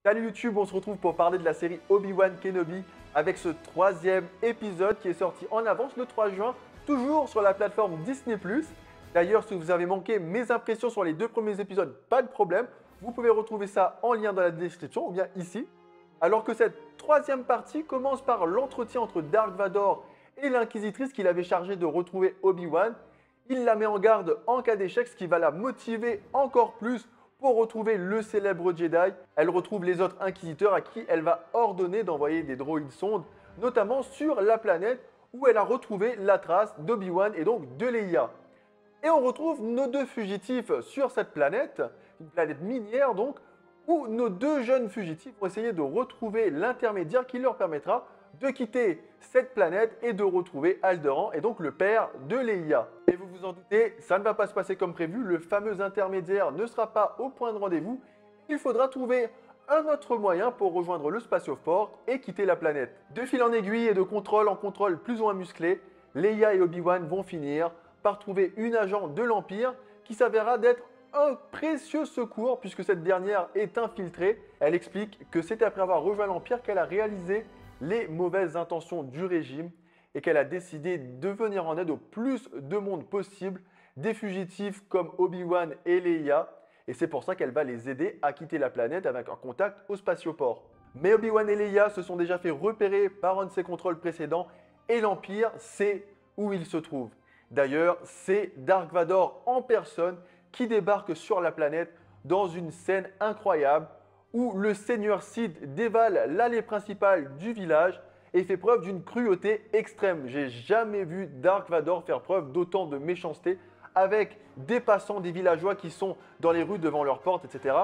Salut YouTube, on se retrouve pour parler de la série Obi-Wan Kenobi avec ce troisième épisode qui est sorti en avance le 3 juin, toujours sur la plateforme Disney+. D'ailleurs, si vous avez manqué mes impressions sur les deux premiers épisodes, pas de problème. Vous pouvez retrouver ça en lien dans la description ou bien ici. Alors que cette troisième partie commence par l'entretien entre Dark Vador et l'inquisitrice qu'il avait chargée de retrouver Obi-Wan. Il la met en garde en cas d'échec, ce qui va la motiver encore plus pour retrouver le célèbre Jedi. Elle retrouve les autres inquisiteurs à qui elle va ordonner d'envoyer des droïdes sondes, notamment sur la planète où elle a retrouvé la trace d'Obi-Wan et donc de Leia. Et on retrouve nos deux fugitifs sur cette planète, une planète minière donc, où nos deux jeunes fugitifs vont essayer de retrouver l'intermédiaire qui leur permettra de quitter cette planète et de retrouver Alderaan et donc le père de Leia. Et vous vous en doutez, ça ne va pas se passer comme prévu, le fameux intermédiaire ne sera pas au point de rendez-vous. Il faudra trouver un autre moyen pour rejoindre le spatioport et quitter la planète. De fil en aiguille et de contrôle en contrôle plus ou moins musclé, Leia et Obi-Wan vont finir par trouver une agent de l'Empire qui s'avérera d'être un précieux secours puisque cette dernière est infiltrée. Elle explique que c'est après avoir rejoint l'Empire qu'elle a réalisé les mauvaises intentions du régime et qu'elle a décidé de venir en aide au plus de monde possible, des fugitifs comme Obi-Wan et Leia, et c'est pour ça qu'elle va les aider à quitter la planète avec un contact au spatioport. Mais Obi-Wan et Leia se sont déjà fait repérer par un de ses contrôles précédents et l'Empire sait où il se trouve. D'ailleurs, c'est Dark Vador en personne qui débarque sur la planète dans une scène incroyable où le seigneur Sith dévale l'allée principale du village et fait preuve d'une cruauté extrême. J'ai jamais vu Dark Vador faire preuve d'autant de méchanceté avec des passants, des villageois qui sont dans les rues devant leurs portes, etc.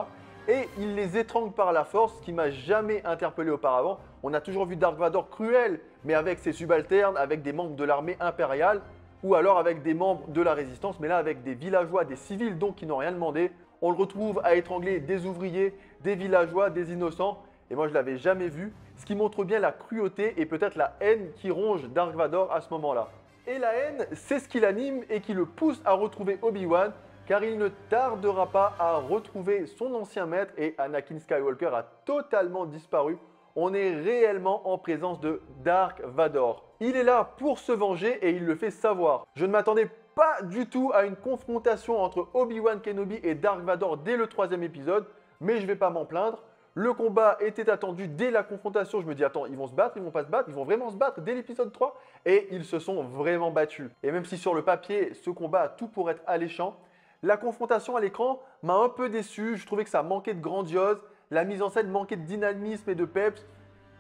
Et il les étrangle par la force, ce qui m'a jamais interpellé auparavant. On a toujours vu Dark Vador cruel, mais avec ses subalternes, avec des membres de l'armée impériale, ou alors avec des membres de la résistance, mais là avec des villageois, des civils donc qui n'ont rien demandé. On le retrouve à étrangler des ouvriers, des villageois, des innocents. Et moi, je ne l'avais jamais vu. Ce qui montre bien la cruauté et peut-être la haine qui ronge Dark Vador à ce moment-là. Et la haine, c'est ce qui l'anime et qui le pousse à retrouver Obi-Wan, car il ne tardera pas à retrouver son ancien maître et Anakin Skywalker a totalement disparu. On est réellement en présence de Dark Vador. Il est là pour se venger et il le fait savoir. Je ne m'attendais pas du tout à une confrontation entre Obi-Wan Kenobi et Dark Vador dès le troisième épisode, mais je ne vais pas m'en plaindre. Le combat était attendu dès la confrontation. Je me dis, attends, ils vont se battre, ils vont pas se battre, ils vont vraiment se battre dès l'épisode 3. Et ils se sont vraiment battus. Et même si sur le papier, ce combat a tout pour être alléchant, la confrontation à l'écran m'a un peu déçu. Je trouvais que ça manquait de grandiose. La mise en scène manquait de dynamisme et de peps.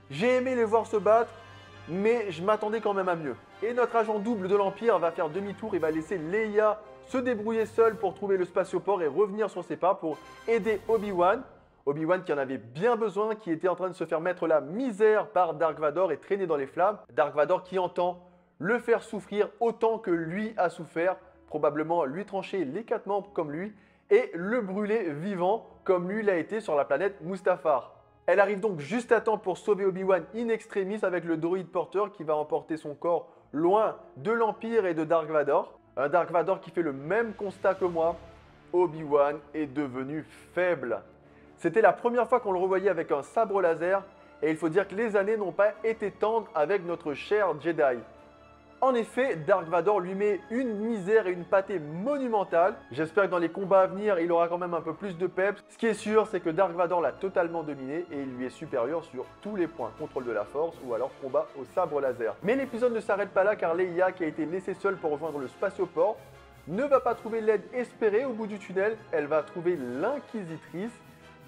J'ai aimé les voir se battre, mais je m'attendais quand même à mieux. Et notre agent double de l'Empire va faire demi-tour et va laisser Leia se débrouiller seule pour trouver le spatioport et revenir sur ses pas pour aider Obi-Wan. Obi-Wan qui en avait bien besoin, qui était en train de se faire mettre la misère par Dark Vador et traîner dans les flammes. Dark Vador qui entend le faire souffrir autant que lui a souffert, probablement lui trancher les 4 membres comme lui et le brûler vivant comme lui l'a été sur la planète Mustafar. Elle arrive donc juste à temps pour sauver Obi-Wan in extremis avec le droïde porteur qui va emporter son corps loin de l'Empire et de Dark Vador. Un Dark Vador qui fait le même constat que moi, Obi-Wan est devenu faible. C'était la première fois qu'on le revoyait avec un sabre laser et il faut dire que les années n'ont pas été tendres avec notre cher Jedi. En effet, Dark Vador lui met une misère et une pâtée monumentale. J'espère que dans les combats à venir, il aura quand même un peu plus de peps. Ce qui est sûr, c'est que Dark Vador l'a totalement dominé et il lui est supérieur sur tous les points. Contrôle de la force ou alors combat au sabre laser. Mais l'épisode ne s'arrête pas là car Leia, qui a été laissée seule pour rejoindre le spatioport, ne va pas trouver l'aide espérée au bout du tunnel. Elle va trouver l'inquisitrice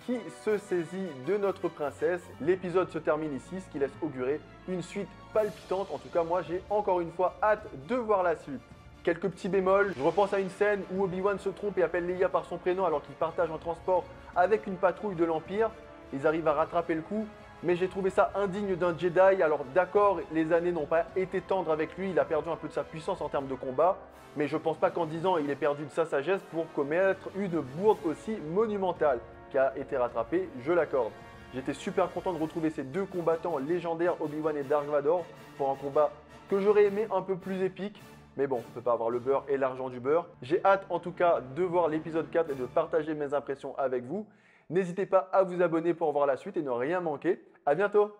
qui se saisit de notre princesse. L'épisode se termine ici, ce qui laisse augurer une suite palpitante. En tout cas, moi, j'ai encore une fois hâte de voir la suite. Quelques petits bémols. Je repense à une scène où Obi-Wan se trompe et appelle Leia par son prénom alors qu'il partage un transport avec une patrouille de l'Empire. Ils arrivent à rattraper le coup, mais j'ai trouvé ça indigne d'un Jedi. Alors d'accord, les années n'ont pas été tendres avec lui. Il a perdu un peu de sa puissance en termes de combat. Mais je pense pas qu'en 10 ans, il ait perdu de sa sagesse pour commettre une bourde aussi monumentale. Qui a été rattrapé, je l'accorde. J'étais super content de retrouver ces deux combattants légendaires, Obi-Wan et Dark Vador, pour un combat que j'aurais aimé un peu plus épique. Mais bon, on ne peut pas avoir le beurre et l'argent du beurre. J'ai hâte en tout cas de voir l'épisode 4 et de partager mes impressions avec vous. N'hésitez pas à vous abonner pour voir la suite et ne rien manquer. À bientôt!